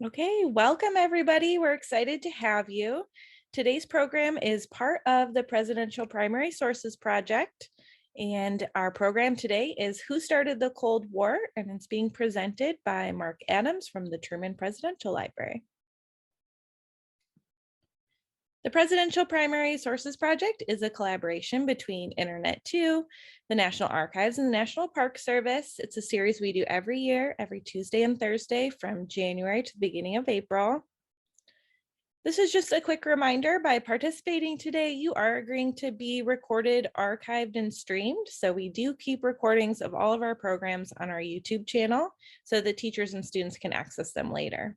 Okay, welcome everybody. We're excited to have you. Today's program is part of the Presidential Primary Sources Project. And our program today is Who Started the Cold War? And it's being presented by Mark Adams from the Truman Presidential Library. The Presidential Primary Sources Project is a collaboration between Internet2, the National Archives, and the National Park Service. It's a series we do every year, every Tuesday and Thursday from January to the beginning of April. This is just a quick reminder, by participating today, you are agreeing to be recorded, archived, and streamed. So we do keep recordings of all of our programs on our YouTube channel so that teachers and students can access them later.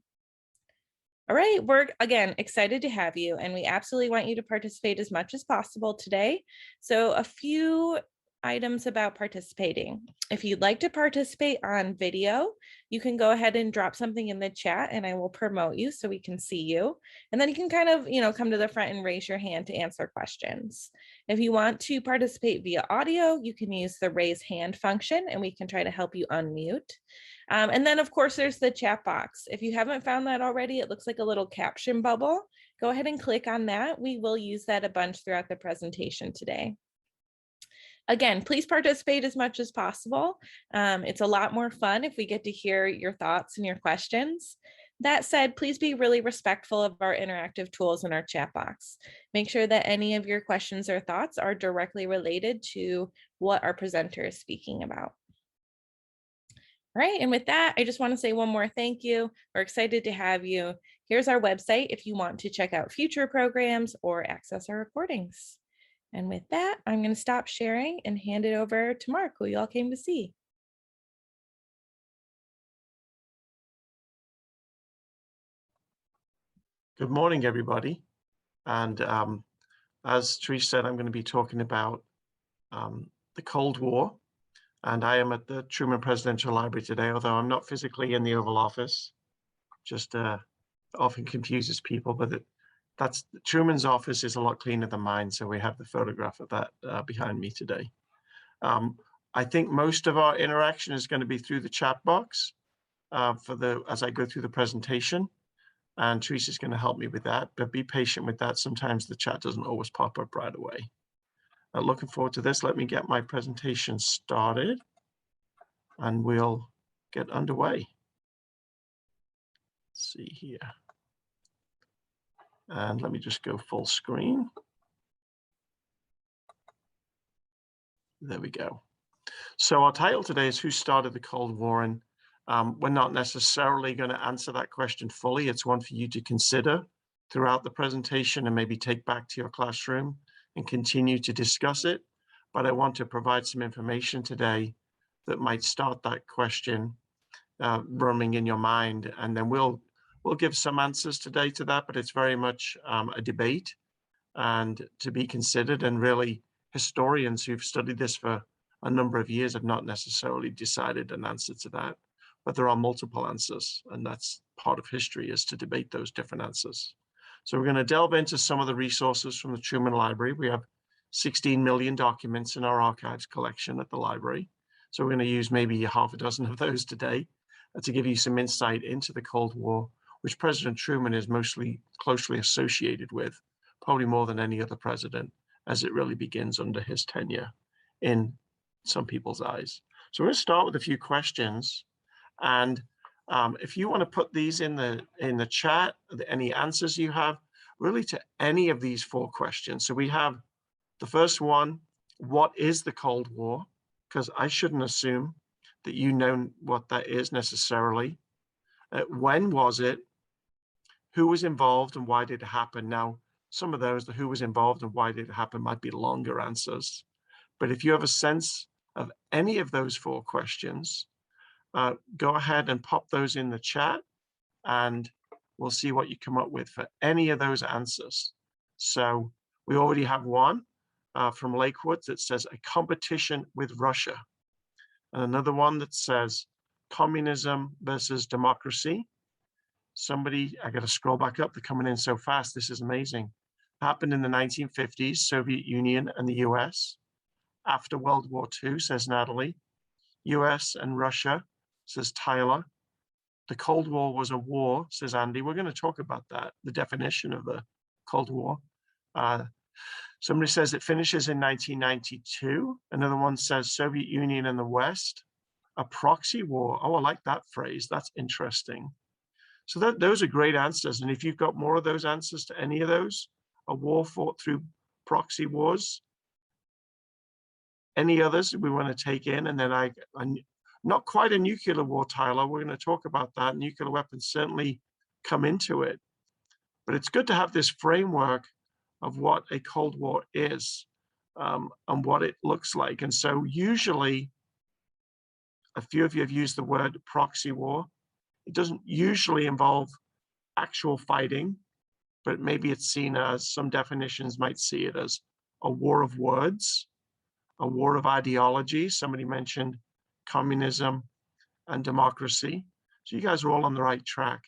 All right, we're again excited to have you, and we absolutely want you to participate as much as possible today. So a few items about participating. If you'd like to participate on video, you can go ahead and drop something in the chat and I will promote you so we can see you. And then you can kind of, come to the front and raise your hand to answer questions. If you want to participate via audio, you can use the raise hand function and we can try to help you unmute. And then of course, there's the chat box. If you haven't found that already, it looks like a little caption bubble. Go ahead and click on that. We will use that a bunch throughout the presentation today. Again, please participate as much as possible. It's a lot more fun if we get to hear your thoughts and your questions. That said, please be really respectful of our interactive tools in our chat box. Make sure that any of your questions or thoughts are directly related to what our presenter is speaking about. All right, and with that, I just want to say one more thank you. We're excited to have you. Here's our website if you want to check out future programs or access our recordings. And with that, I'm going to stop sharing and hand it over to Mark, who you all came to see. Good morning, everybody. And as Trish said, I'm going to be talking about the Cold War. And I am at the Truman Presidential Library today, although I'm not physically in the Oval Office. Just often confuses people, but that's Truman's office is a lot cleaner than mine. So we have the photograph of that behind me today. I think most of our interaction is going to be through the chat box as I go through the presentation. And Teresa's going to help me with that, but be patient with that. Sometimes the chat doesn't always pop up right away. Looking forward to this. Let me get my presentation started and we'll get underway. Let's see here. And let me just go full screen. There we go. So our title today is Who Started the Cold War? And we're not necessarily going to answer that question fully. It's one for you to consider throughout the presentation and maybe take back to your classroom and continue to discuss it. But I want to provide some information today that might start that question roaming in your mind. And then we'll give some answers today to that, but it's very much a debate and to be considered. And really, historians who've studied this for a number of years have not necessarily decided an answer to that. But there are multiple answers, and that's part of history, is to debate those different answers. So we're going to delve into some of the resources from the Truman Library. We have 16 million documents in our archives collection at the library. So we're going to use maybe half a dozen of those today to give you some insight into the Cold War, which President Truman is mostly closely associated with, probably more than any other president, as it really begins under his tenure in some people's eyes. So we're going to start with a few questions. And if you want to put these in the chat, any answers you have, really to any of these four questions. So we have the first one, what is the Cold War? Because I shouldn't assume that you know what that is necessarily. When was it? Who was involved and why did it happen? Now, some of those, the who was involved and why did it happen might be longer answers. But if you have a sense of any of those four questions, go ahead and pop those in the chat and we'll see what you come up with for any of those answers. So we already have one from Lakewood that says a competition with Russia. And another one that says communism versus democracy. Somebody, I got to scroll back up, they're coming in so fast, this is amazing. Happened in the 1950s, Soviet Union and the US. After World War II, says Natalie. US and Russia, says Tyler. the Cold War was a war, says Andy. We're going to talk about that, the definition of the Cold War. Somebody says it finishes in 1992. Another one says Soviet Union and the West, a proxy war. Oh, I like that phrase. That's interesting. So those are great answers. And if you've got more of those answers to any of those, a war fought through proxy wars, any others we want to take in, and then not quite a nuclear war, Tyler. We're going to talk about that. Nuclear weapons certainly come into it. But it's good to have this framework of what a Cold War is and what it looks like. And so usually, a few of you have used the word proxy war. It doesn't usually involve actual fighting, but maybe it's seen as, some definitions might see it as a war of words, a war of ideology. Somebody mentioned communism and democracy. So you guys are all on the right track.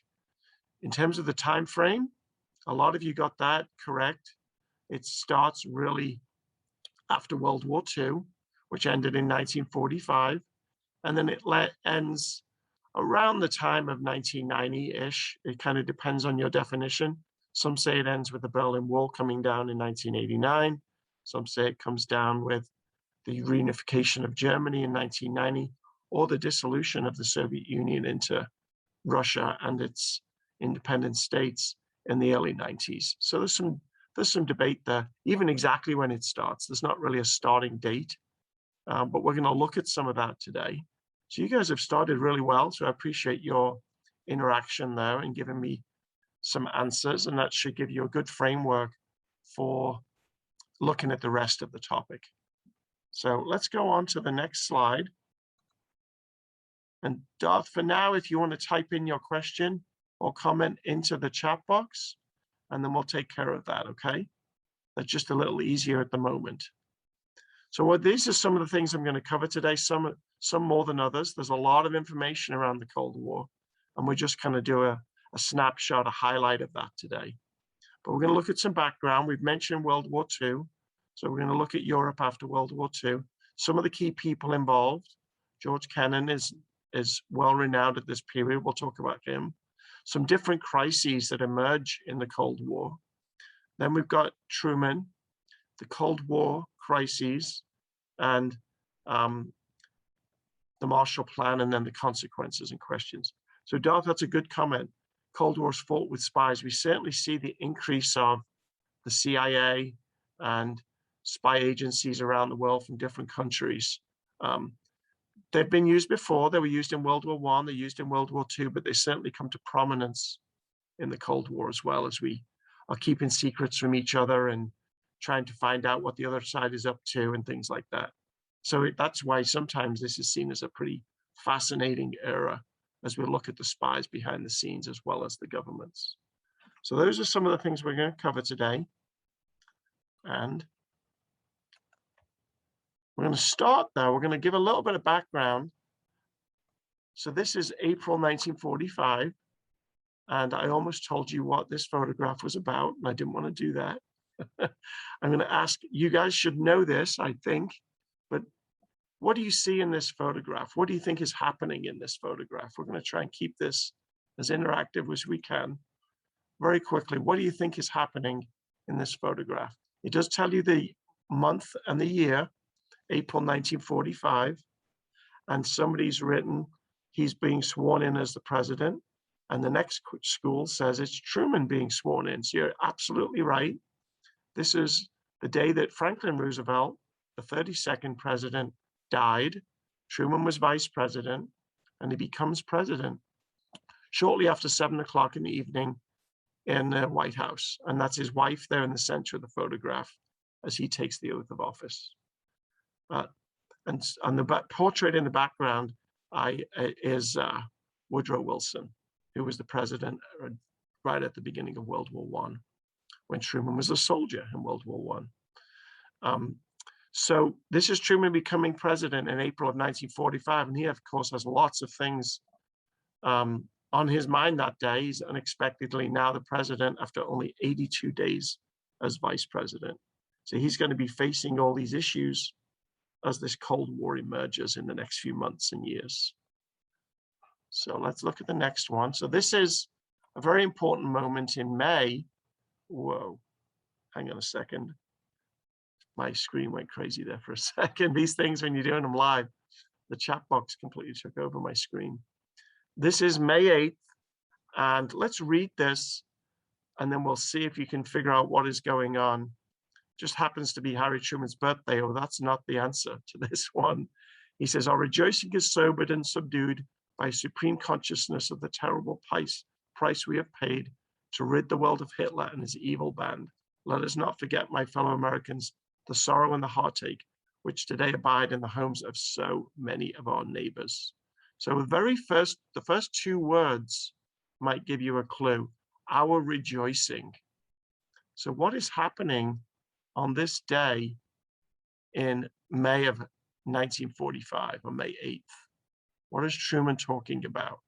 In terms of the time frame, a lot of you got that correct. It starts really after World War II, which ended in 1945, and then it ends around the time of 1990-ish. It kind of depends on your definition. Some say it ends with the Berlin Wall coming down in 1989. Some say it comes down with the reunification of Germany in 1990, or the dissolution of the Soviet Union into Russia and its independent states in the early 90s. So there's some debate there, even exactly when it starts. There's not really a starting date, but we're going to look at some of that today. So you guys have started really well, so I appreciate your interaction there and giving me some answers, and that should give you a good framework for looking at the rest of the topic. So let's go on to the next slide. And Darth, for now, if you want to type in your question or comment into the chat box, and then we'll take care of that, okay? That's just a little easier at the moment. So these are some of the things I'm going to cover today, some more than others. There's a lot of information around the Cold War, and we're just kind of do a snapshot, a highlight of that today. But we're going to look at some background. We've mentioned World War II, so we're going to look at Europe after World War II. Some of the key people involved. George Kennan is well renowned at this period. We'll talk about him. Some different crises that emerge in the Cold War. Then we've got Truman, the Cold War crises, and the Marshall Plan, and then the consequences and questions. So Darth, that's a good comment. Cold War's fought with spies. We certainly see the increase of the CIA and spy agencies around the world from different countries. They've been used before. They were used in World War I, they're used in World War II, but they certainly come to prominence in the Cold War, as well, as we are keeping secrets from each other and trying to find out what the other side is up to and things like that. So that's why sometimes this is seen as a pretty fascinating era as we look at the spies behind the scenes as well as the governments. So those are some of the things we're going to cover today. And we're going to start there. We're going to give a little bit of background. So this is April 1945. And I almost told you what this photograph was about, and I didn't want to do that. I'm going to ask, you guys should know this, I think, but what do you see in this photograph? What do you think is happening in this photograph? We're going to try and keep this as interactive as we can. Very quickly, what do you think is happening in this photograph? It does tell you the month and the year, April 1945, and somebody's written he's being sworn in as the president, and the next school says it's Truman being sworn in. So you're absolutely right. This is the day that Franklin Roosevelt, the 32nd president, died. Truman was vice president, and he becomes president shortly after 7 o'clock in the evening in the White House. And that's his wife there in the center of the photograph as he takes the oath of office. And on the portrait in the background is Woodrow Wilson, who was the president right at the beginning of World War I, when Truman was a soldier in World War I. So this is Truman becoming president in April of 1945, and he, of course, has lots of things on his mind that day. He's unexpectedly now the president after only 82 days as vice president. So he's going to be facing all these issues as this Cold War emerges in the next few months and years. So let's look at the next one. So this is a very important moment in May. Whoa, hang on a second. My screen went crazy there for a second. These things, when you're doing them live, the chat box completely took over my screen. This is May 8th, and let's read this, and then we'll see if you can figure out what is going on. Just happens to be Harry Truman's birthday. Oh, that's not the answer to this one. He says, our rejoicing is sobered and subdued by supreme consciousness of the terrible price we have paid to rid the world of Hitler and his evil band. Let us not forget, my fellow Americans, the sorrow and the heartache which today abide in the homes of so many of our neighbors. So the first two words might give you a clue. Our rejoicing. So what is happening on this day in May of 1945, or May 8th? What is Truman talking about?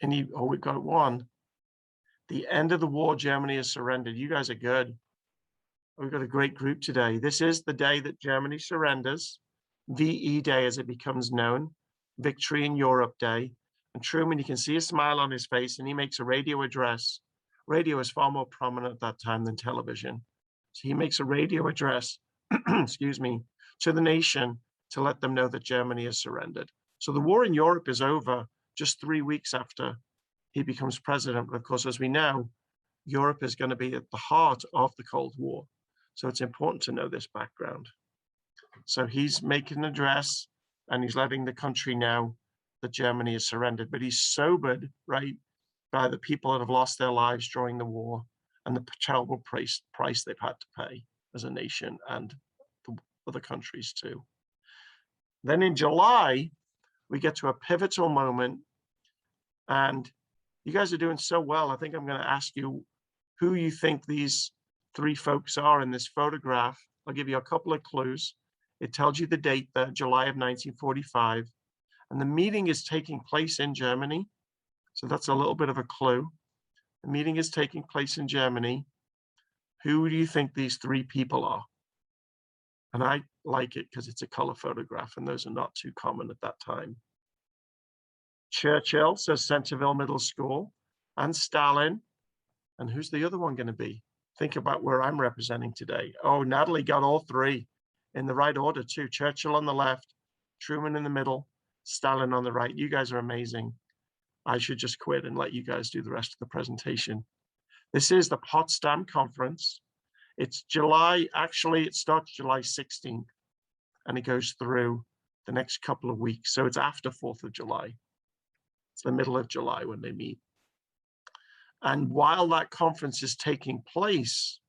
And we've got one. The end of the war, Germany has surrendered. You guys are good. We've got a great group today. This is the day that Germany surrenders. VE Day, as it becomes known. Victory in Europe Day. And Truman, you can see a smile on his face, and he makes a radio address. Radio is far more prominent at that time than television. So he makes a radio address, excuse me, to the nation to let them know that Germany has surrendered. So the war in Europe is over just 3 weeks after he becomes president. But of course, as we know, Europe is going to be at the heart of the Cold War. So it's important to know this background. So he's making an address, and he's letting the country know that Germany has surrendered, but he's sobered, right, by the people that have lost their lives during the war and the terrible price they've had to pay as a nation, and the other countries too. Then in July, we get to a pivotal moment, and you guys are doing so well. I think I'm going to ask you who you think these three folks are in this photograph. I'll give you a couple of clues. It tells you the date, July of 1945, and the meeting is taking place in Germany. So that's a little bit of a clue. The meeting is taking place in Germany. Who do you think these three people are? And I like it because it's a color photograph, and those are not too common at that time. Churchill, says Centerville Middle School, and Stalin. And who's the other one going to be? Think about where I'm representing today. Oh, Natalie got all three in the right order too. Churchill on the left, Truman in the middle, Stalin on the right. You guys are amazing. I should just quit and let you guys do the rest of the presentation. This is the Potsdam Conference. It's July, actually it starts July 16th, and it goes through the next couple of weeks. So it's after 4th of July. It's the middle of July when they meet. And while that conference is taking place,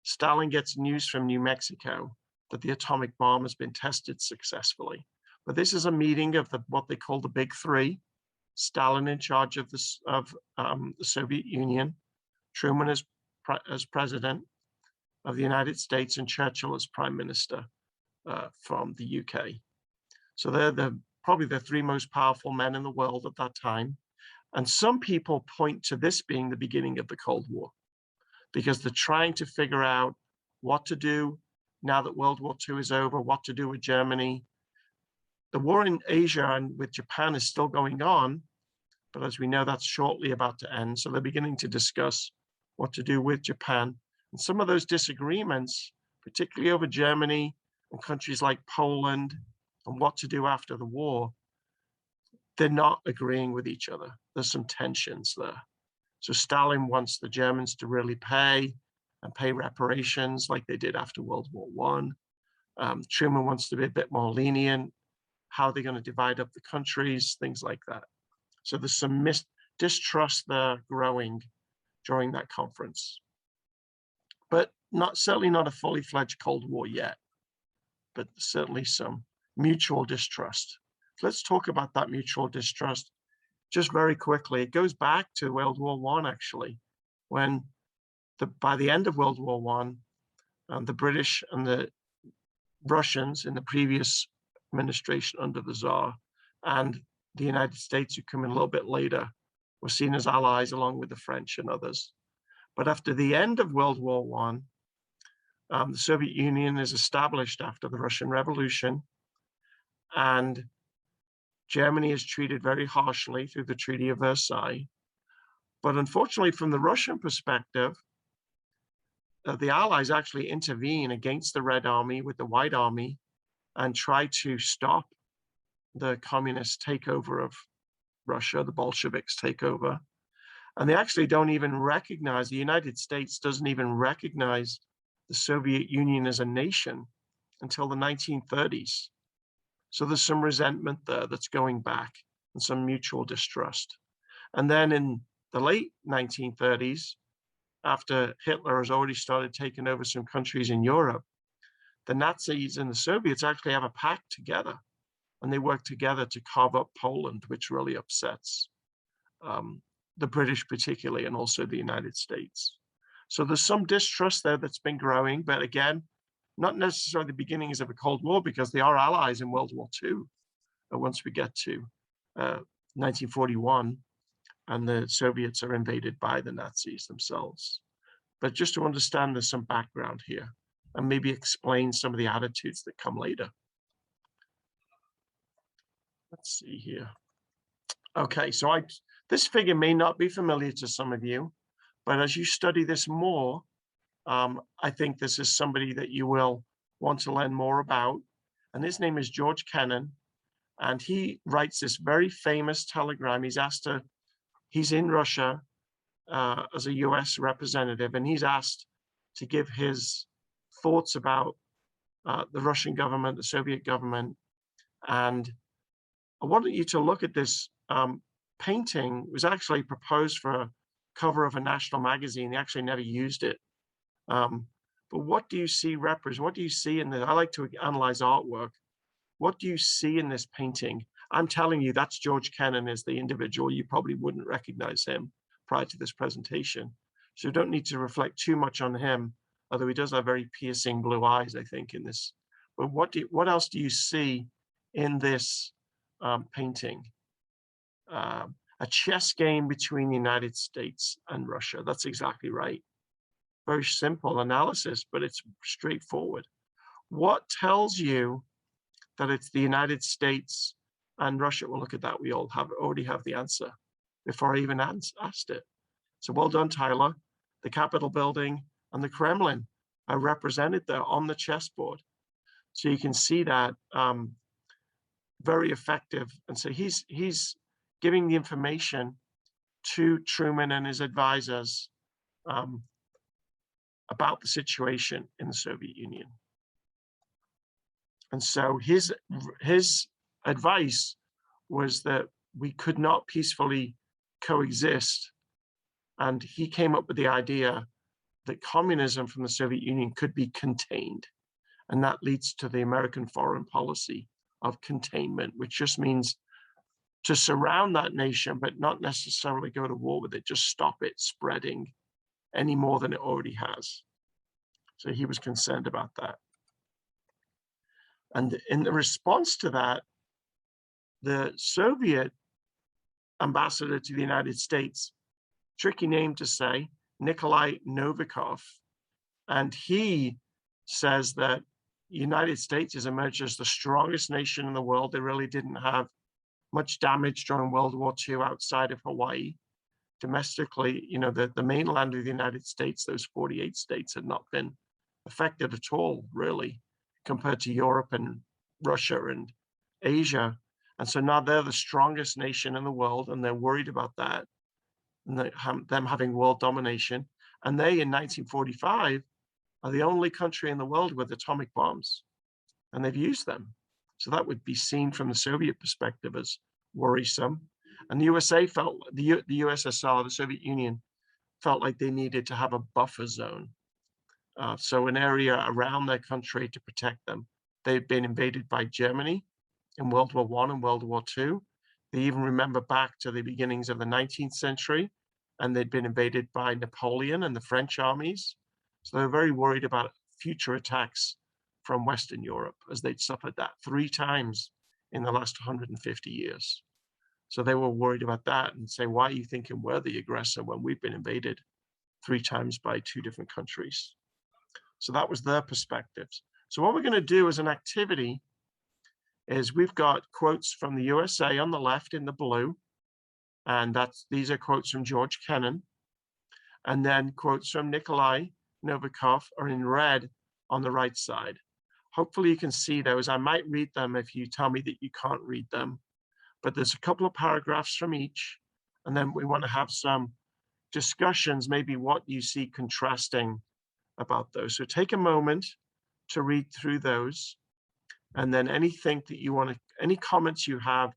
Stalin gets news from New Mexico that the atomic bomb has been tested successfully. But this is a meeting of what they call the Big Three. Stalin in charge of the Soviet Union, Truman as president of the United States, and Churchill as prime minister from the UK. So they're probably the three most powerful men in the world at that time. And some people point to this being the beginning of the Cold War, because they're trying to figure out what to do now that World War II is over, what to do with Germany. The war in Asia and with Japan is still going on, but as we know, that's shortly about to end. So they're beginning to discuss what to do with Japan. And some of those disagreements, particularly over Germany and countries like Poland and what to do after the war, they're not agreeing with each other. There's some tensions there. So Stalin wants the Germans to really pay reparations like they did after World War I. Truman wants to be a bit more lenient. How are they going to divide up the countries, things like that. So there's some distrust there growing during that conference. But certainly not a fully fledged Cold War yet, but certainly some mutual distrust. Let's talk about that mutual distrust just very quickly. It goes back to World War I, actually, when by the end of World War I, the British and the Russians in the previous administration under the Tsar and the United States, who come in a little bit later, were seen as allies along with the French and others. But after the end of World War I, The Soviet Union is established after the Russian Revolution, and Germany is treated very harshly through the Treaty of Versailles. But unfortunately, from the Russian perspective, the Allies actually intervene against the Red Army with the White Army and try to stop the communist takeover of Russia, the Bolsheviks take over. And they actually don't even recognize, the United States doesn't even recognize the Soviet Union as a nation until the 1930s. So there's some resentment there that's going back and some mutual distrust. And then in the late 1930s, after Hitler has already started taking over some countries in Europe, the Nazis and the Soviets actually have a pact together, and they work together to carve up Poland, which really upsets the British particularly, and also the United States. So there's some distrust there that's been growing, but again, not necessarily the beginnings of a Cold War, because they are allies in World War II once we get to 1941, and the Soviets are invaded by the Nazis themselves. But just to understand, there's some background here, and maybe explain some of the attitudes that come later. Let's see here. Okay, so this figure may not be familiar to some of you, but as you study this more, I think this is somebody that you will want to learn more about. And his name is George Kennan, and he writes this very famous telegram. He's in Russia as a US representative, and he's asked to give his thoughts about the Russian government, the Soviet government. And I wanted you to look at this painting. It was actually proposed for a cover of a national magazine. They actually never used it. But what do you see what do you see in I like to analyze artwork. What do you see in this painting? I'm telling you, that's George Kennan as the individual. You probably wouldn't recognize him prior to this presentation. So you don't need to reflect too much on him, although he does have very piercing blue eyes, I think, in this. But what else do you see in this painting? A chess game between the United States and Russia. That's exactly right. Very simple analysis, but it's straightforward. What tells you that it's the United States and Russia? Well, look at that. We already have the answer before I even asked it. So well done, Tyler. The Capitol building and the Kremlin are represented there on the chessboard. So you can see that very effective. And so he's giving the information to Truman and his advisors about the situation in the Soviet Union. And so his advice was that we could not peacefully coexist. And he came up with the idea that communism from the Soviet Union could be contained. And that leads to the American foreign policy of containment, which just means to surround that nation, but not necessarily go to war with it, just stop it spreading any more than it already has. So he was concerned about that. And in the response to that, the Soviet ambassador to the United States, tricky name to say, Nikolai Novikov, and he says that the United States has emerged as the strongest nation in the world. They really didn't have much damage during World War II outside of Hawaii. Domestically, the mainland of the United States, those 48 states, had not been affected at all, really, compared to Europe and Russia and Asia. And so now they're the strongest nation in the world, and they're worried about that, and them having world domination. And they, in 1945, are the only country in the world with atomic bombs, and they've used them. So that would be seen from the Soviet perspective as worrisome. And the USA felt, the USSR, the Soviet Union, felt like they needed to have a buffer zone. So an area around their country to protect them. They've been invaded by Germany in World War I and World War II. They even remember back to the beginnings of the 19th century, and they'd been invaded by Napoleon and the French armies. So they're very worried about future attacks from Western Europe, as they'd suffered that 3 times in the last 150 years. So they were worried about that and say, why are you thinking we're the aggressor when we've been invaded 3 times by 2 different countries? So that was their perspectives. So what we're going to do as an activity is we've got quotes from the USA on the left in the blue, and these are quotes from George Kennan, and then quotes from Nikolai Novikov are in red on the right side. Hopefully you can see those. I might read them if you tell me that you can't read them, but there's a couple of paragraphs from each, and then we want to have some discussions, maybe what you see contrasting about those. So take a moment to read through those, and then anything that you want to, any comments you have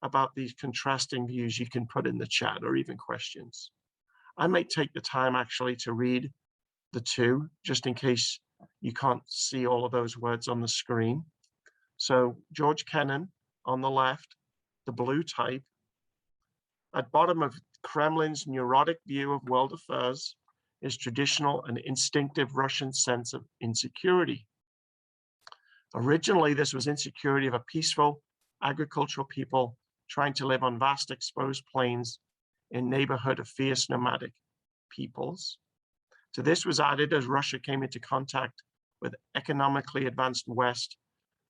about these contrasting views, you can put in the chat or even questions. I might take the time actually to read the two, just in case you can't see all of those words on the screen. So George Kennan on the left, the blue type. At bottom of Kremlin's neurotic view of world affairs is traditional and instinctive Russian sense of insecurity. Originally, this was insecurity of a peaceful agricultural people trying to live on vast exposed plains in neighborhood of fierce nomadic peoples. To this was added, as Russia came into contact with economically advanced West,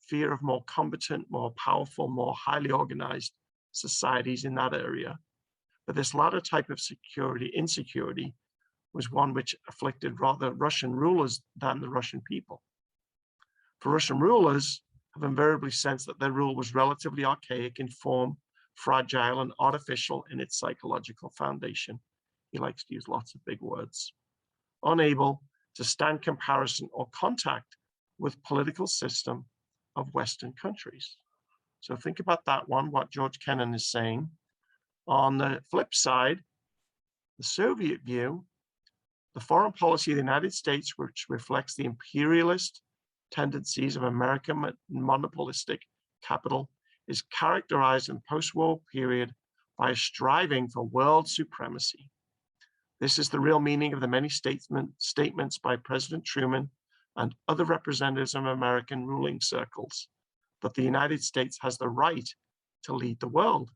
fear of more competent, more powerful, more highly organized societies in that area. But this latter type of insecurity, was one which afflicted rather Russian rulers than the Russian people. For Russian rulers have invariably sensed that their rule was relatively archaic in form, fragile, and artificial in its psychological foundation. He likes to use lots of big words. Unable to stand comparison or contact with political system of Western countries. So think about that one, what George Kennan is saying. On the flip side, the Soviet view, the foreign policy of the United States, which reflects the imperialist tendencies of American monopolistic capital, is characterized in the post-war period by a striving for world supremacy. This is the real meaning of the many statements by President Truman and other representatives of American ruling circles, that the United States has the right to lead the world.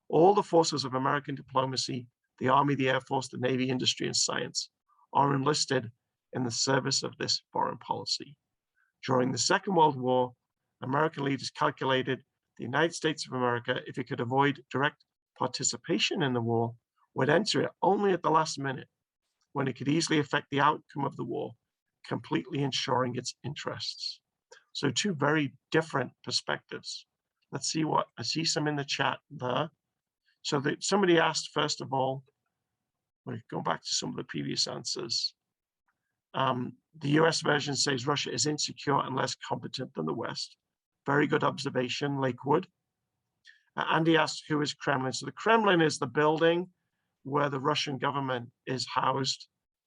All the forces of American diplomacy, the Army, the Air Force, the Navy, industry, and science, are enlisted in the service of this foreign policy. During the Second World War, American leaders calculated the United States of America, if it could avoid direct participation in the war, would enter it only at the last minute, when it could easily affect the outcome of the war, completely ensuring its interests. So two very different perspectives. Let's see what, I see some in the chat there. So that somebody asked, first of all, we'll go back to some of the previous answers. The US version says Russia is insecure and less competent than the West. Very good observation, Lakewood. Andy asked, who is Kremlin? So the Kremlin is the building where the Russian government is housed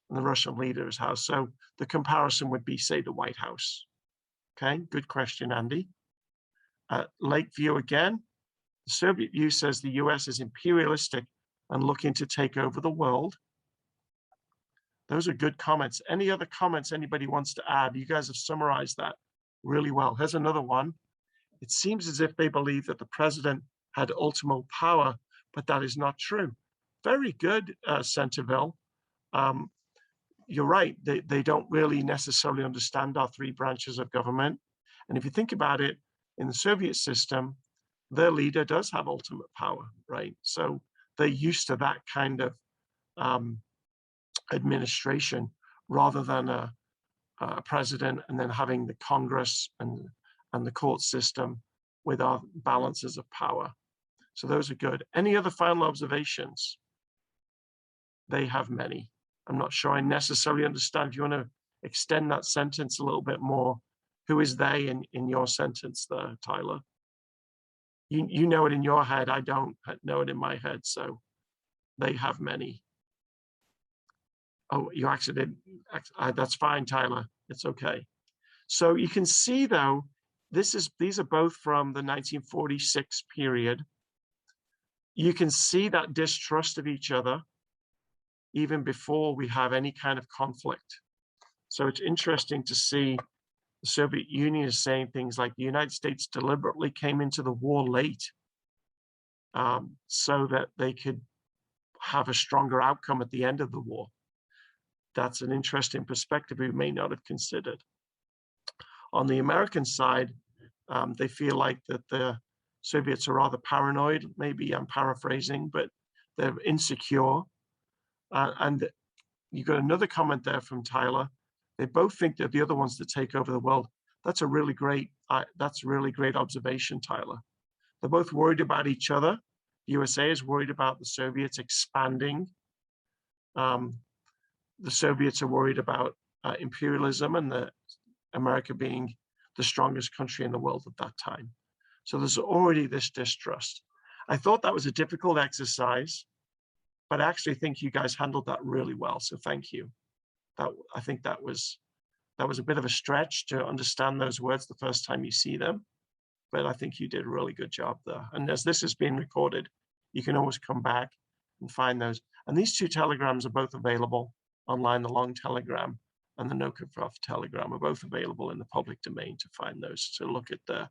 and the Russian leader is housed. So the comparison would be, say, the White House. Okay, good question, Andy. Lakeview again. The Soviet view says the US is imperialistic and looking to take over the world. Those are good comments. Any other comments anybody wants to add? You guys have summarized that really well. Here's another one. It seems as if they believe that the president had ultimate power, but that is not true. Very good, Centerville. You're right. They don't really necessarily understand our three branches of government. And if you think about it, in the Soviet system, their leader does have ultimate power, right? So they're used to that kind of administration rather than a president and then having the Congress and the court system with our balances of power. So those are good. Any other final observations? They have many. I'm not sure I necessarily understand. If you want to extend that sentence a little bit more, who is they in your sentence there, Tyler? You know it in your head. I don't know it in my head. So they have many. Oh, you actually did. That's fine, Tyler. It's okay. So you can see, though, these are both from the 1946 period. You can see that distrust of each other even before we have any kind of conflict. So it's interesting to see the Soviet Union is saying things like the United States deliberately came into the war late so that they could have a stronger outcome at the end of the war. that's an interesting perspective we may not have considered. On the American side, they feel like that the Soviets are rather paranoid. Maybe I'm paraphrasing, but they're insecure. And you got another comment there from Tyler. They both think they're the other ones to take over the world. That's a really great. That's really great observation, Tyler. They're both worried about each other. The USA is worried about the Soviets expanding. The Soviets are worried about imperialism and America being the strongest country in the world at that time. So there's already this distrust. I thought that was a difficult exercise, but I actually think you guys handled that really well. So thank you. I think that was a bit of a stretch to understand those words the first time you see them, but I think you did a really good job there. And as this is being recorded, you can always come back and find those. And these two telegrams are both available online. The long telegram and the Novikov telegram are both available in the public domain to find those, to look at the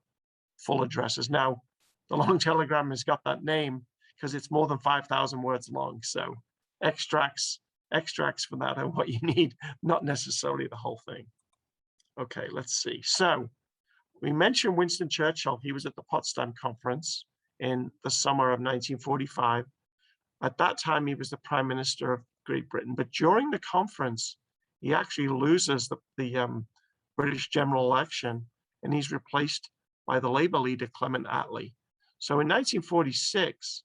full addresses. Now, the long telegram has got that name because it's more than 5,000 words long. So extracts from that are what you need, not necessarily the whole thing. Okay, let's see. So we mentioned Winston Churchill. He was at the Potsdam Conference in the summer of 1945. At that time, he was the Prime Minister of Great Britain. But during the conference, he actually loses the British general election, and he's replaced by the Labour leader, Clement Attlee. So in 1946,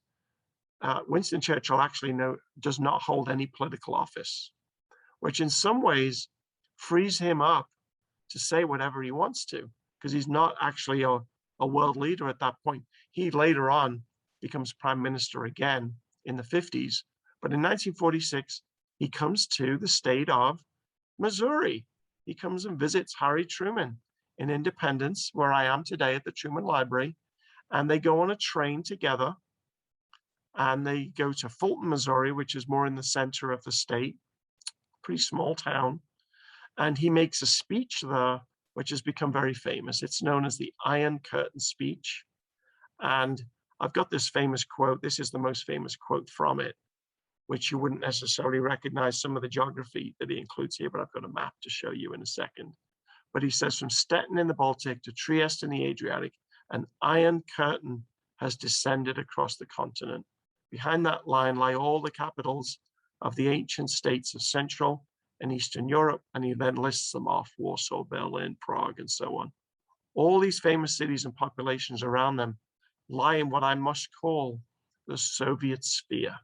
Winston Churchill actually does not hold any political office, which in some ways frees him up to say whatever he wants to, because he's not actually a world leader at that point. He later on becomes prime minister again in the 50s. But in 1946, he comes to the state of Missouri. He comes and visits Harry Truman in Independence, where I am today at the Truman Library. And they go on a train together and they go to Fulton, Missouri, which is more in the center of the state, pretty small town. And he makes a speech there, which has become very famous. It's known as the Iron Curtain speech. And I've got this famous quote. This is the most famous quote from it, which you wouldn't necessarily recognize some of the geography that he includes here, but I've got a map to show you in a second. But he says, from Stettin in the Baltic to Trieste in the Adriatic, an iron curtain has descended across the continent. Behind that line lie all the capitals of the ancient states of Central and Eastern Europe, and he then lists them off: Warsaw, Berlin, Prague, and so on. All these famous cities and populations around them lie in what I must call the Soviet sphere.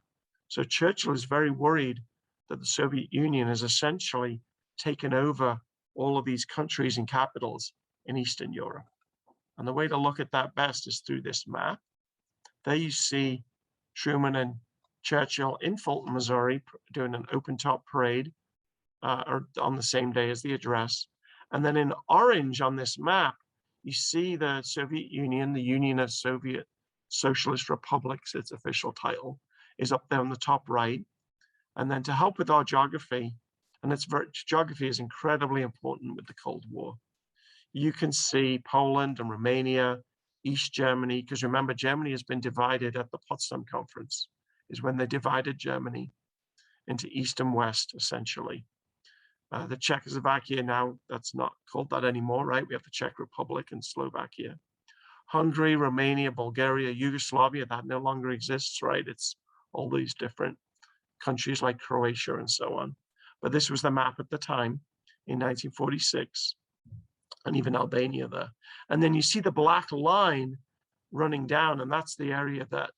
So Churchill is very worried that the Soviet Union has essentially taken over all of these countries and capitals in Eastern Europe. And the way to look at that best is through this map. There you see Truman and Churchill in Fulton, Missouri, doing an open-top parade on the same day as the address. And then in orange on this map, you see the Soviet Union, the Union of Soviet Socialist Republics, its official title, is up there on the top right. And then to help with our geography, and geography is incredibly important with the Cold War, you can see Poland and Romania, East Germany, because remember, Germany has been divided at the Potsdam Conference, is when they divided Germany into East and West, essentially. The Czechoslovakia now, that's not called that anymore, right? We have the Czech Republic and Slovakia. Hungary, Romania, Bulgaria, Yugoslavia, that no longer exists, right? It's all these different countries like Croatia and so on. But this was the map at the time in 1946, and even Albania there. And then you see the black line running down, and that's the area that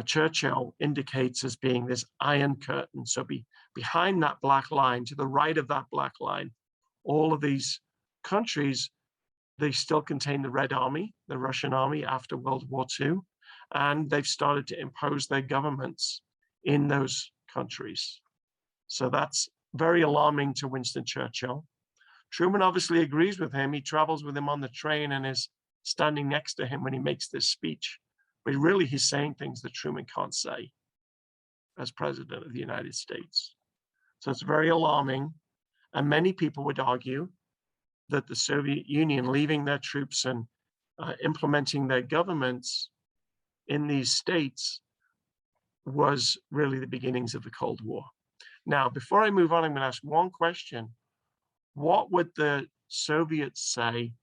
Churchill indicates as being this iron curtain. So behind that black line, to the right of that black line, all of these countries, they still contain the Red Army, the Russian army after World War II, and they've started to impose their governments in those countries. So that's very alarming to Winston Churchill. Truman obviously agrees with him. He travels with him on the train and is standing next to him when he makes this speech. But really, he's saying things that Truman can't say as president of the United States. So it's very alarming. And many people would argue that the Soviet Union leaving their troops and implementing their governments in these states was really the beginnings of the Cold War. Now, before I move on, I'm going to ask one question. What would the Soviets say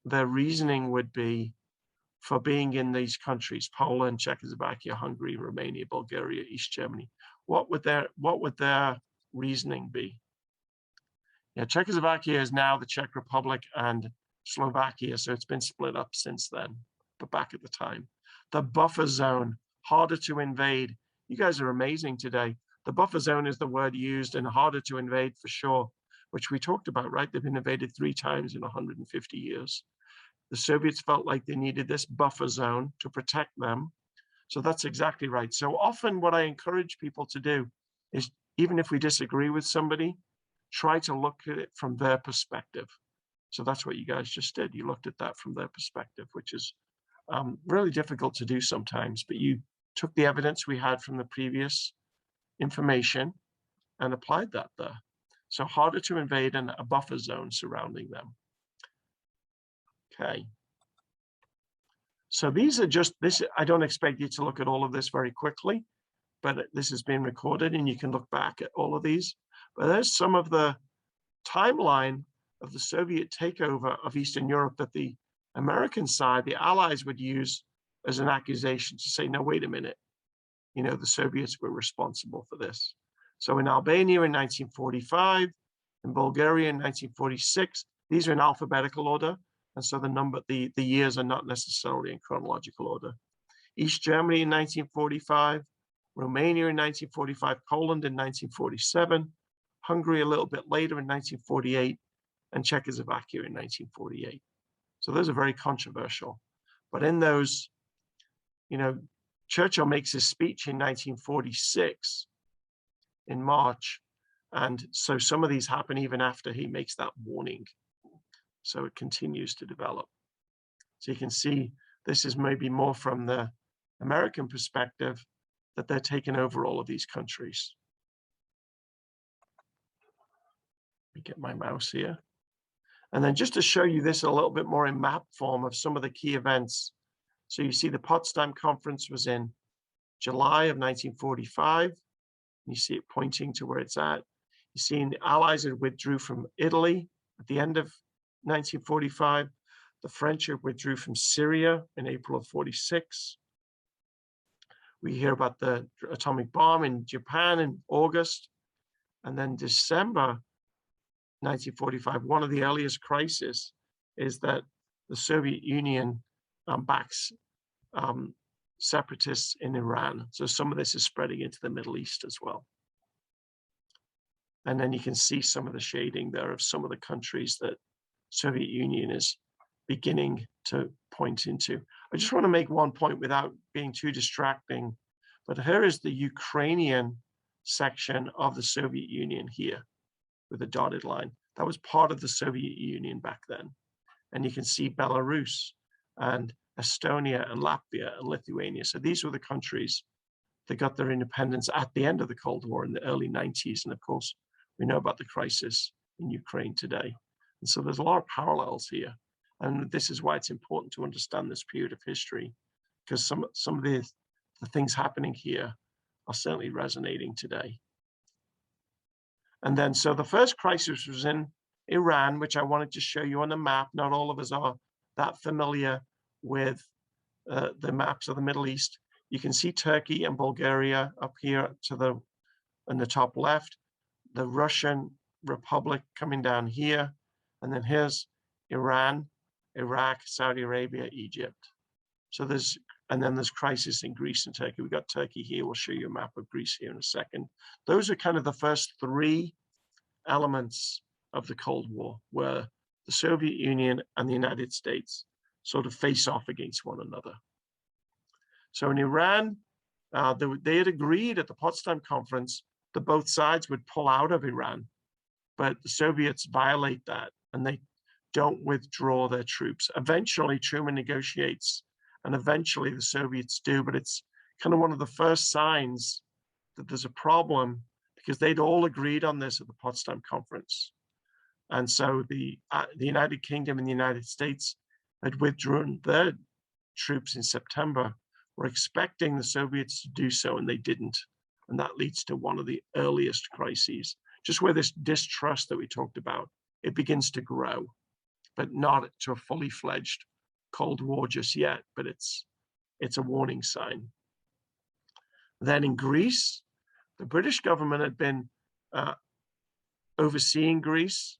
their reasoning would be for being in these countries, Poland, Czechoslovakia, Hungary, Romania, Bulgaria, East Germany? What would their reasoning be? Yeah, Czechoslovakia is now the Czech Republic and Slovakia, so it's been split up since then, but back at the time. The buffer zone, harder to invade. You guys are amazing today. The buffer zone is the word used, and harder to invade for sure, which we talked about, right? They've been invaded 3 times in 150 years. The Soviets felt like they needed this buffer zone to protect them. So that's exactly right. So often what I encourage people to do is, even if we disagree with somebody, try to look at it from their perspective. So that's what you guys just did. You looked at that from their perspective, which is really difficult to do sometimes, but you took the evidence we had from the previous information and applied that there. So harder to invade and a buffer zone surrounding them. Okay. So these are just this. I don't expect you to look at all of this very quickly, but this has been recorded and you can look back at all of these. But there's some of the timeline of the Soviet takeover of Eastern Europe that the American side, the Allies, would use as an accusation to say, no, wait a minute, you know, the Soviets were responsible for this. So in Albania in 1945, in Bulgaria in 1946, these are in alphabetical order. And so the years are not necessarily in chronological order. East Germany in 1945, Romania in 1945, Poland in 1947, Hungary a little bit later in 1948, and Czechoslovakia in 1948. So those are very controversial. But in those, you know, Churchill makes his speech in 1946 in March. And so some of these happen even after he makes that warning. So it continues to develop. So you can see this is maybe more from the American perspective, that they're taking over all of these countries. Let me get my mouse here. And then just to show you this a little bit more in map form of some of the key events. So you see the Potsdam Conference was in July of 1945. You see it pointing to where it's at. You see the Allies had withdrew from Italy at the end of 1945. The French withdrew from Syria in April of 46. We hear about the atomic bomb in Japan in August. And then December 1945, one of the earliest crises is that the Soviet Union backs separatists in Iran. So some of this is spreading into the Middle East as well. And then you can see some of the shading there of some of the countries that Soviet Union is beginning to point into. I just want to make one point without being too distracting, but here is the Ukrainian section of the Soviet Union here with a dotted line. That was part of the Soviet Union back then. And you can see Belarus and Estonia and Latvia and Lithuania. So these were the countries that got their independence at the end of the Cold War in the early 90s. And of course, we know about the crisis in Ukraine today. And so there's a lot of parallels here. And this is why it's important to understand this period of history, because some of the things happening here are certainly resonating today. And then, so the first crisis was in Iran, which I wanted to show you on the map. Not all of us are that familiar with the maps of the Middle East. You can see Turkey and Bulgaria up here in the top left, the Russian Republic coming down here, and then here's Iran, Iraq, Saudi Arabia, Egypt. So and then there's crisis in Greece and Turkey. We've got Turkey here. We'll show you a map of Greece here in a second. Those are kind of the first 3 elements of the Cold War, where the Soviet Union and the United States sort of face off against one another. So in Iran, they had agreed at the Potsdam Conference that both sides would pull out of Iran, but the Soviets violate that and they don't withdraw their troops. Eventually, Truman negotiates, and eventually the Soviets do, but it's kind of one of the first signs that there's a problem, because they'd all agreed on this at the Potsdam Conference. And so the United Kingdom and the United States had withdrawn their troops in September, were expecting the Soviets to do so, and they didn't. And that leads to one of the earliest crises, just where this distrust that we talked about, it begins to grow, but not to a fully fledged Cold War just yet, but it's a warning sign. Then in Greece, the British government had been overseeing Greece,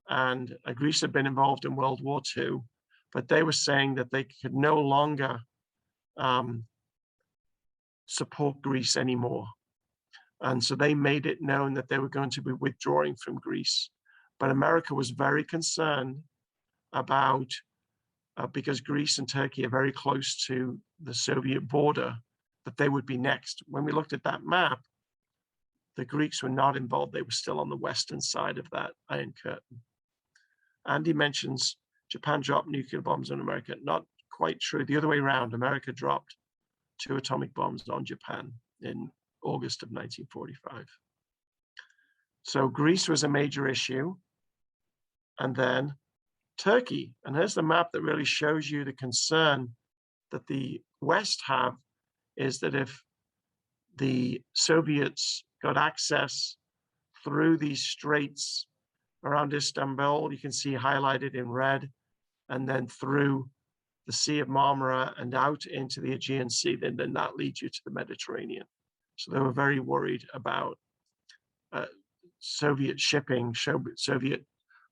and Greece had been involved in World War II, but they were saying that they could no longer support Greece anymore. And so they made it known that they were going to be withdrawing from Greece. But America was very concerned about, because Greece and Turkey are very close to the Soviet border, that they would be next. When we looked at that map, the Greeks were not involved. They were still on the western side of that Iron Curtain. Andy mentions Japan dropped nuclear bombs on America. Not quite true. The other way around, America dropped 2 atomic bombs on Japan in August of 1945. So Greece was a major issue. And then Turkey. And here's the map that really shows you the concern that the West have, is that if the Soviets got access through these straits around Istanbul, you can see highlighted in red, and then through the Sea of Marmara and out into the Aegean Sea, then that leads you to the Mediterranean. So they were very worried about Soviet shipping, Soviet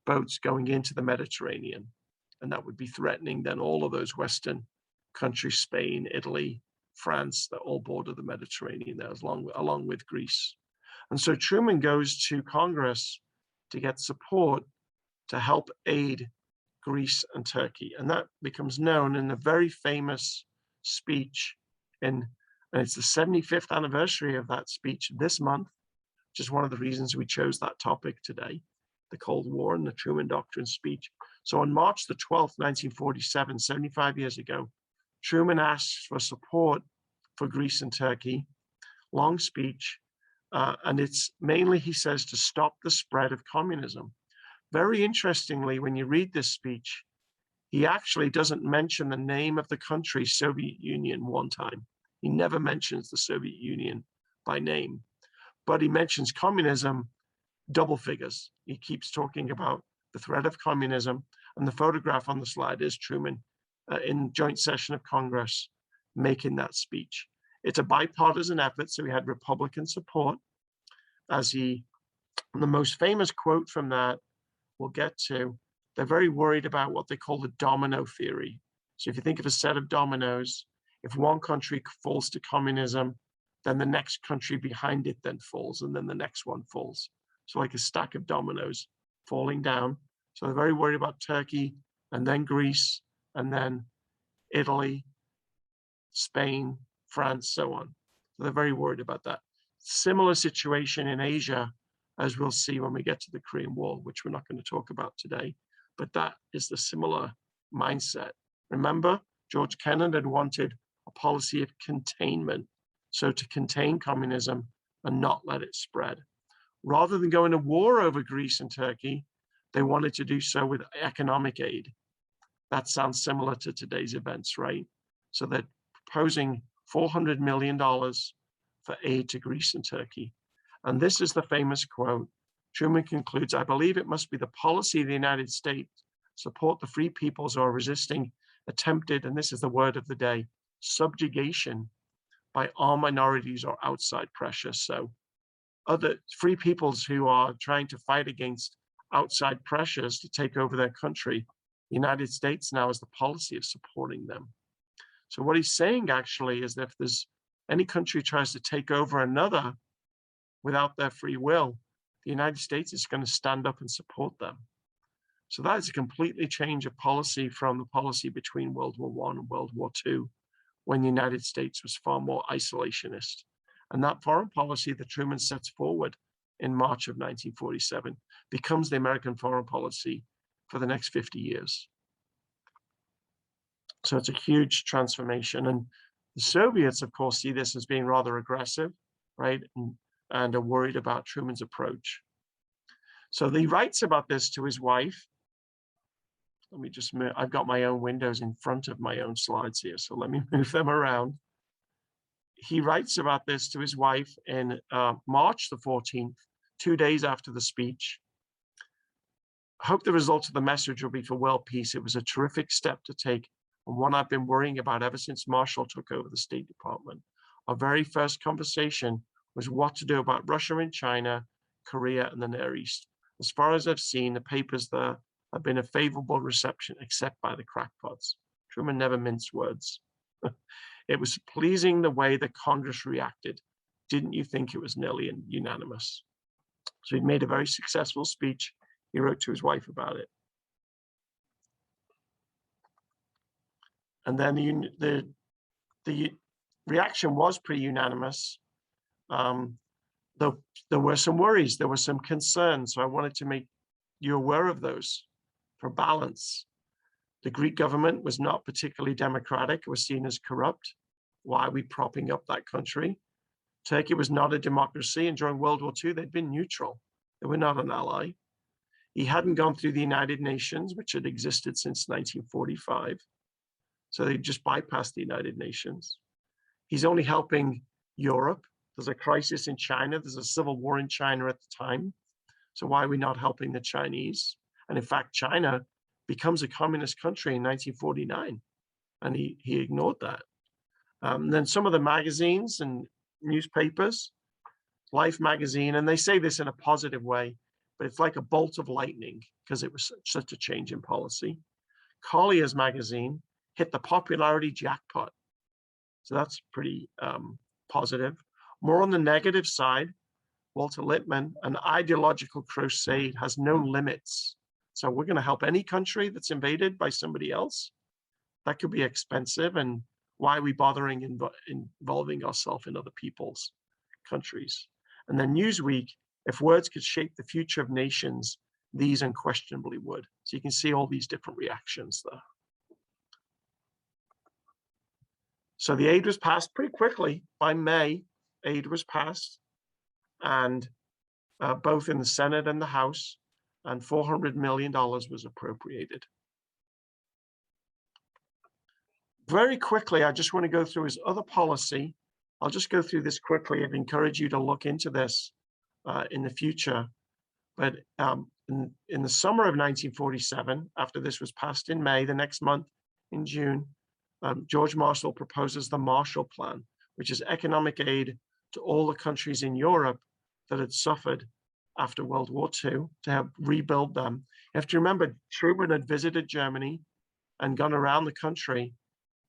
boats going into the Mediterranean. And that would be threatening then all of those Western countries, Spain, Italy, France, that all border the Mediterranean there, along with Greece. And so Truman goes to Congress to get support to help aid Greece and Turkey. And that becomes known in a very famous speech and it's the 75th anniversary of that speech this month, which is one of the reasons we chose that topic today, the Cold War and the Truman Doctrine speech. So on March the 12th, 1947, 75 years ago, Truman asks for support for Greece and Turkey, long speech, and it's mainly, he says, to stop the spread of communism. Very interestingly, when you read this speech, he actually doesn't mention the name of the country, Soviet Union, one time. He never mentions the Soviet Union by name, but he mentions communism, double figures. He keeps talking about the threat of communism, and the photograph on the slide is Truman in joint session of Congress making that speech. It's a bipartisan effort, so he had Republican support. The most famous quote from that we'll get to, they're very worried about what they call the domino theory. So if you think of a set of dominoes, if one country falls to communism, then the next country behind it then falls, and then the next one falls. So like a stack of dominoes falling down. So they're very worried about Turkey, and then Greece, and then Italy, Spain, France, so on. So they're very worried about that. Similar situation in Asia, as we'll see when we get to the Korean War, which we're not going to talk about today, but that is the similar mindset. Remember, George Kennan had wanted a policy of containment, so to contain communism and not let it spread. Rather than going to war over Greece and Turkey, they wanted to do so with economic aid. That sounds similar to today's events, right? So they're proposing $400 million for aid to Greece and Turkey. And this is the famous quote. Truman concludes, "I believe it must be the policy of the United States support the free peoples who are resisting attempted," and this is the word of the day, "subjugation by armed minorities or outside pressure." So other free peoples who are trying to fight against outside pressures to take over their country, the United States now has the policy of supporting them. So what he's saying actually is that if there's any country tries to take over another without their free will, the United States is going to stand up and support them. So that is a completely change of policy from the policy between World War I and World War II, when the United States was far more isolationist. And that foreign policy that Truman sets forward in March of 1947 becomes the American foreign policy for the next 50 years. So it's a huge transformation. And the Soviets, of course, see this as being rather aggressive, right? And are worried about Truman's approach. So he writes about this to his wife. Let me just move, I've got my own windows in front of my own slides here, so let me move them around. he writes about this to his wife in March the 14th, 2 days after the speech. Hope the results of the message will be for world peace. It was a terrific step to take, and one I've been worrying about ever since Marshall took over the State Department. Our very first conversation was what to do about Russia and China, Korea, and the Near East. As far as I've seen, the papers there have been a favorable reception, except by the crackpots. Truman never minced words. It was pleasing the way the Congress reacted. Didn't you think it was nearly unanimous? So he made a very successful speech. He wrote to his wife about it. And then the reaction was pretty unanimous. Though there were some worries, there were some concerns. So I wanted to make you aware of those for balance. The Greek government was not particularly democratic. It was seen as corrupt. Why are we propping up that country? Turkey was not a democracy, and during World War II, they'd been neutral. They were not an ally. He hadn't gone through the United Nations, which had existed since 1945. So they just bypassed the United Nations. He's only helping Europe. There's a crisis in China. There's a civil war in China at the time. So why are we not helping the Chinese? And in fact, China becomes a communist country in 1949, and he ignored that. Then some of the magazines and newspapers, Life magazine, and they say this in a positive way, but it's like a bolt of lightning because it was such a change in policy. Collier's magazine hit the popularity jackpot. So that's pretty positive. More on the negative side, Walter Lippmann, an ideological crusade has no limits. So we're going to help any country that's invaded by somebody else. That could be expensive, and why are we bothering involving ourselves in other people's countries? And then Newsweek, if words could shape the future of nations, these unquestionably would. So you can see all these different reactions there. So the aid was passed pretty quickly. By May, aid was passed, and both in the Senate and the House, and $400 million was appropriated. Very quickly, I just want to go through his other policy. I'll just go through this quickly and encourage you to look into this in the future. But in the summer of 1947, after this was passed in May, the next month in June, George Marshall proposes the Marshall Plan, which is economic aid to all the countries in Europe that had suffered after World War II to help rebuild them. You have to remember, Truman had visited Germany and gone around the country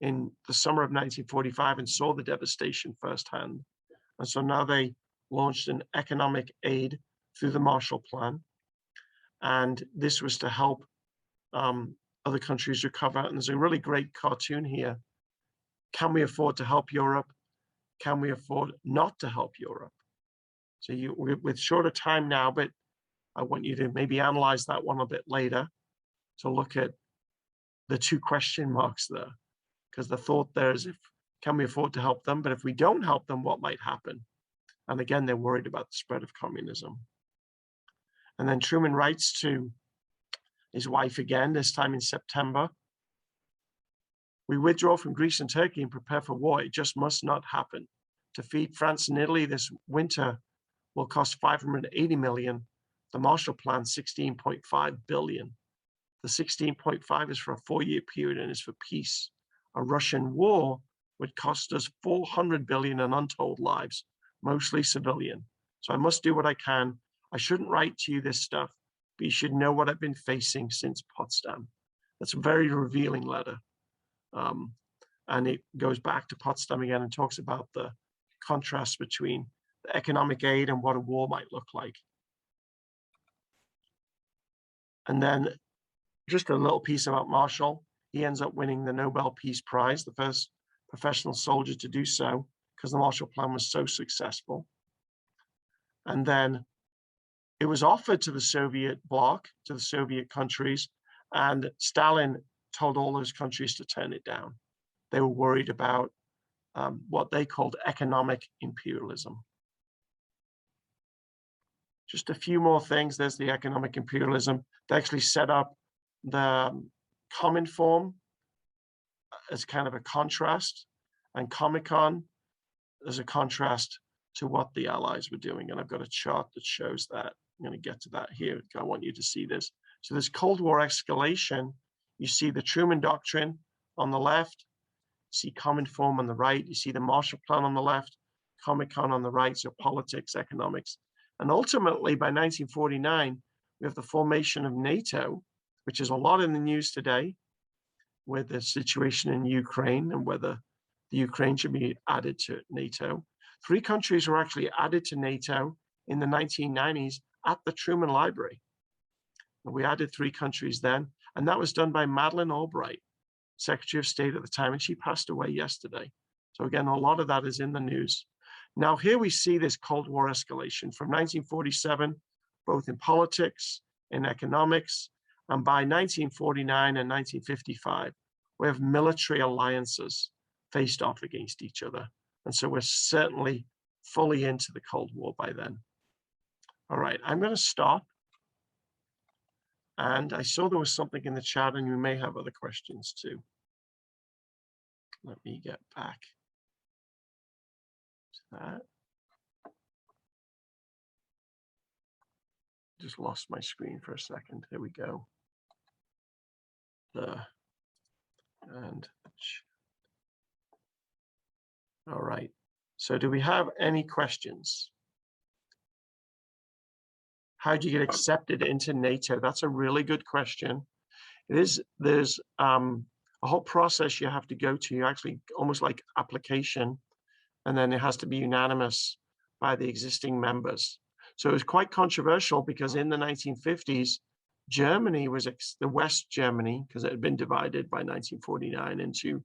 in the summer of 1945 and saw the devastation firsthand. And so now they launched an economic aid through the Marshall Plan. And this was to help other countries recover. And there's a really great cartoon here. Can we afford to help Europe? Can we afford not to help Europe? So with shorter time now, but I want you to maybe analyze that one a bit later to look at the two question marks there. Because the thought there is, can we afford to help them? But if we don't help them, what might happen? And again, they're worried about the spread of communism. And then Truman writes to his wife again, this time in September. We withdraw from Greece and Turkey and prepare for war. It just must not happen. To feed France and Italy this winter will cost $580 million. The Marshall Plan, $16.5 billion. The 16.5 is for a 4-year period and is for peace. A Russian war would cost us $400 billion in untold lives, mostly civilian. So I must do what I can. I shouldn't write to you this stuff, but you should know what I've been facing since Potsdam. That's a very revealing letter. And it goes back to Potsdam again and talks about the contrast between the economic aid and what a war might look like. And then just a little piece about Marshall. He ends up winning the Nobel Peace Prize, the first professional soldier to do so, because the Marshall Plan was so successful. And then it was offered to the Soviet bloc, to the Soviet countries, and Stalin told all those countries to turn it down. They were worried about what they called economic imperialism. Just a few more things. There's the economic imperialism. They actually set up the Cominform. 'Form as kind of a contrast, and Comic-Con as a contrast to what the Allies were doing. And I've got a chart that shows that. I'm going to get to that here. I want you to see this. So this Cold War escalation, you see the Truman Doctrine on the left, you see Common Form on the right, you see the Marshall Plan on the left, Comecon on the right, so politics, economics. And ultimately, by 1949, we have the formation of NATO, which is a lot in the news today, with the situation in Ukraine and whether the Ukraine should be added to NATO. 3 countries were actually added to NATO in the 1990s at the Truman Library. We added 3 countries then, and that was done by Madeleine Albright, Secretary of State at the time, and she passed away yesterday. So again, a lot of that is in the news. Now here we see this Cold War escalation from 1947, both in politics, in economics, and by 1949 and 1955, we have military alliances faced off against each other. And so we're certainly fully into the Cold War by then. All right, I'm going to stop. And I saw there was something in the chat, and you may have other questions too. Let me get back to that. Just lost my screen for a second. Here we go. All right. So do we have any questions? How do you get accepted into NATO? That's a really good question. There's a whole process you have to go to. You actually almost like application, and then it has to be unanimous by the existing members. So it was quite controversial because in the 1950s, Germany was the West Germany, because it had been divided by 1949 into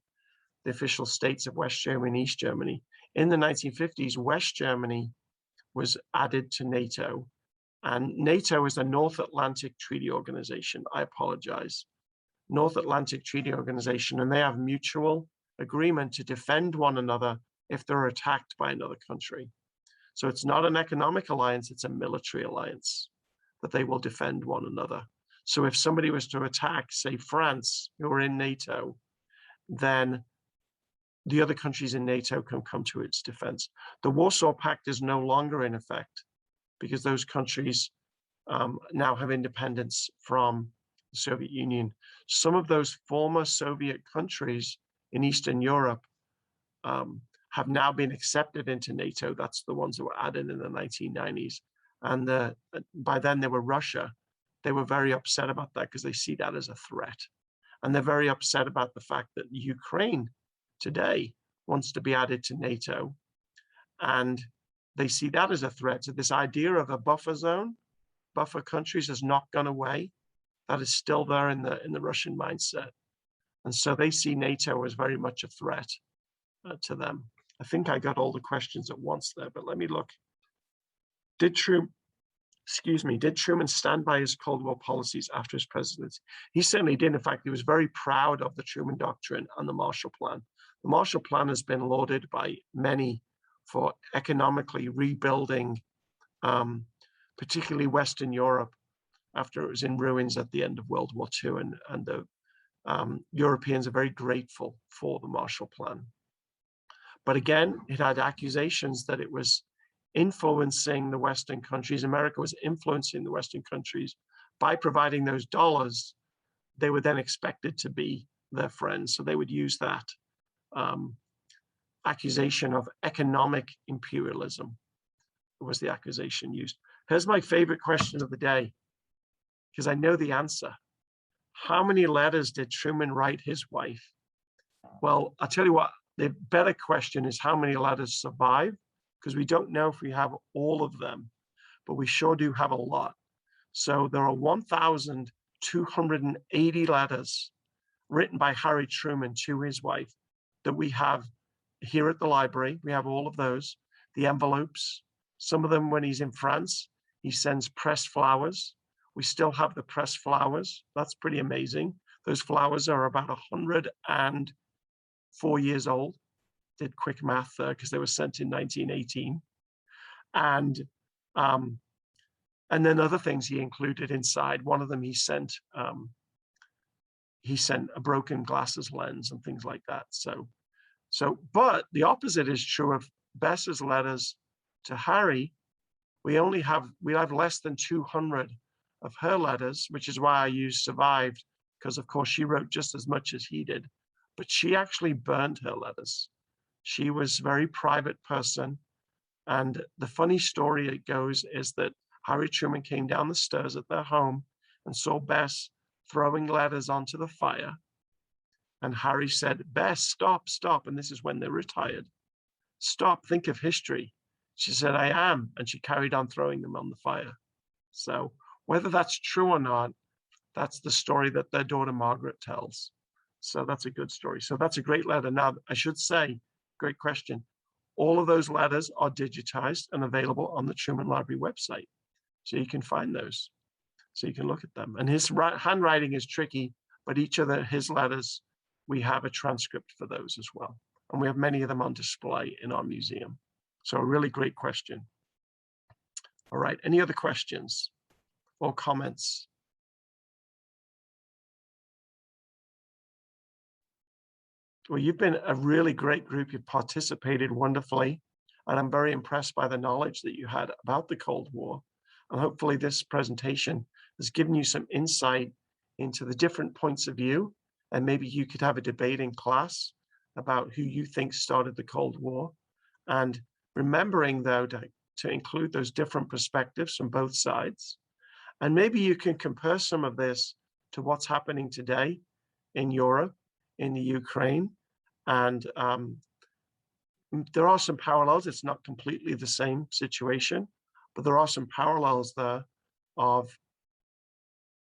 the official states of West Germany and East Germany. In the 1950s, West Germany was added to NATO. And NATO is the North Atlantic Treaty Organization. I apologize. North Atlantic Treaty Organization, and they have mutual agreement to defend one another if they're attacked by another country. So it's not an economic alliance, it's a military alliance that they will defend one another. So if somebody was to attack, say, France, who are in NATO, then the other countries in NATO can come to its defense. The Warsaw Pact is no longer in effect because those countries now have independence from the Soviet Union. Some of those former Soviet countries in Eastern Europe have now been accepted into NATO. That's the ones that were added in the 1990s. And by then they were Russia. They were very upset about that because they see that as a threat. And they're very upset about the fact that Ukraine today wants to be added to NATO. And they see that as a threat. So this idea of a buffer zone, buffer countries, has not gone away. That is still there in the Russian mindset. And so they see NATO as very much a threat to them. I think I got all the questions at once there, but let me look. Did Truman stand by his Cold War policies after his presidency? He certainly did. In fact, he was very proud of the Truman Doctrine and the Marshall Plan. The Marshall Plan has been lauded by many for economically rebuilding, particularly Western Europe, after it was in ruins at the end of World War II. And the Europeans are very grateful for the Marshall Plan. But again, it had accusations that it was influencing the Western countries. America was influencing the Western countries by providing those dollars. They were then expected to be their friends. So they would use that accusation of economic imperialism. Was the accusation used. Here's my favorite question of the day, because I know the answer. How many letters did Truman write his wife? Well, I'll tell you what, the better question is how many letters survive, because we don't know if we have all of them, but we sure do have a lot. So there are 1,280 letters written by Harry Truman to his wife that we have here at the library. We have all of those, the envelopes. Some of them, when he's in France, he sends pressed flowers. We still have the pressed flowers. That's pretty amazing. Those flowers are about 104 years old. Did quick math there because they were sent in 1918. And then other things he included inside. One of them he sent a broken glasses lens and things like that. But the opposite is true of Bess's letters to Harry, we have less than 200 of her letters, which is why I used survived, because of course she wrote just as much as he did, but she actually burned her letters. She was a very private person. And the funny story it goes is that Harry Truman came down the stairs at their home and saw Bess throwing letters onto the fire. And Harry said, "Bess, stop, stop." And this is when they retired. "Stop, think of history." She said, "I am." And she carried on throwing them on the fire. So whether that's true or not, that's the story that their daughter Margaret tells. So that's a good story. So that's a great letter. Now, I should say, great question. All of those letters are digitized and available on the Truman Library website. So you can find those. So you can look at them. And his handwriting is tricky, but each of his letters, we have a transcript for those as well. And we have many of them on display in our museum. So a really great question. All right, any other questions or comments? Well, you've been a really great group. You've participated wonderfully. And I'm very impressed by the knowledge that you had about the Cold War. And hopefully this presentation has given you some insight into the different points of view. And maybe you could have a debate in class about who you think started the Cold War. And remembering, though, to include those different perspectives from both sides. And maybe you can compare some of this to what's happening today in Europe, in the Ukraine. And there are some parallels. It's not completely the same situation, but there are some parallels there of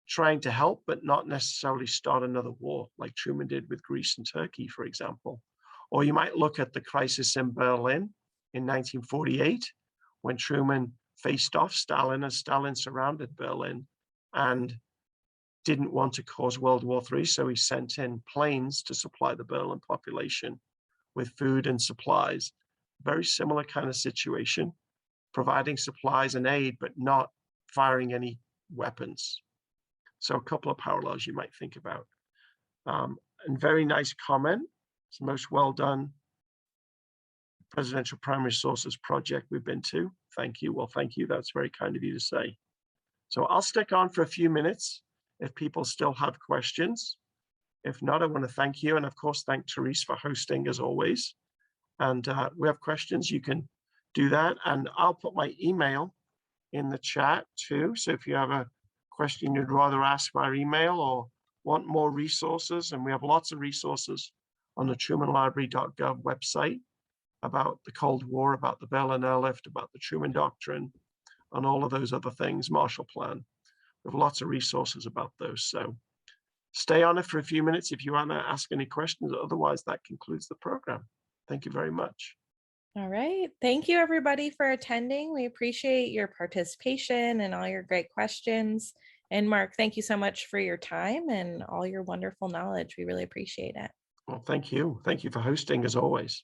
trying to help, but not necessarily start another war like Truman did with Greece and Turkey, for example. Or you might look at the crisis in Berlin in 1948, when Truman faced off Stalin as Stalin surrounded Berlin and didn't want to cause World War III. So he sent in planes to supply the Berlin population with food and supplies. Very similar kind of situation, providing supplies and aid, but not firing any weapons. So a couple of parallels you might think about. And very nice comment. It's the most well done Presidential Primary Sources project we've been to. Thank you. Well, thank you. That's very kind of you to say. So I'll stick on for a few minutes if people still have questions. If not, I want to thank you. And of course, thank Therese for hosting as always. And we have questions, you can do that. And I'll put my email in the chat too. So if you have a question you'd rather ask via email or want more resources, and we have lots of resources on the trumanlibrary.gov website about the Cold War, about the Berlin Airlift, about the Truman Doctrine, and all of those other things, Marshall Plan. We have lots of resources about those. So stay on it for a few minutes if you want to ask any questions. Otherwise, that concludes the program. Thank you very much. All right. Thank you, everybody, for attending. We appreciate your participation and all your great questions. And Mark, thank you so much for your time and all your wonderful knowledge. We really appreciate it. Well, thank you. Thank you for hosting as always.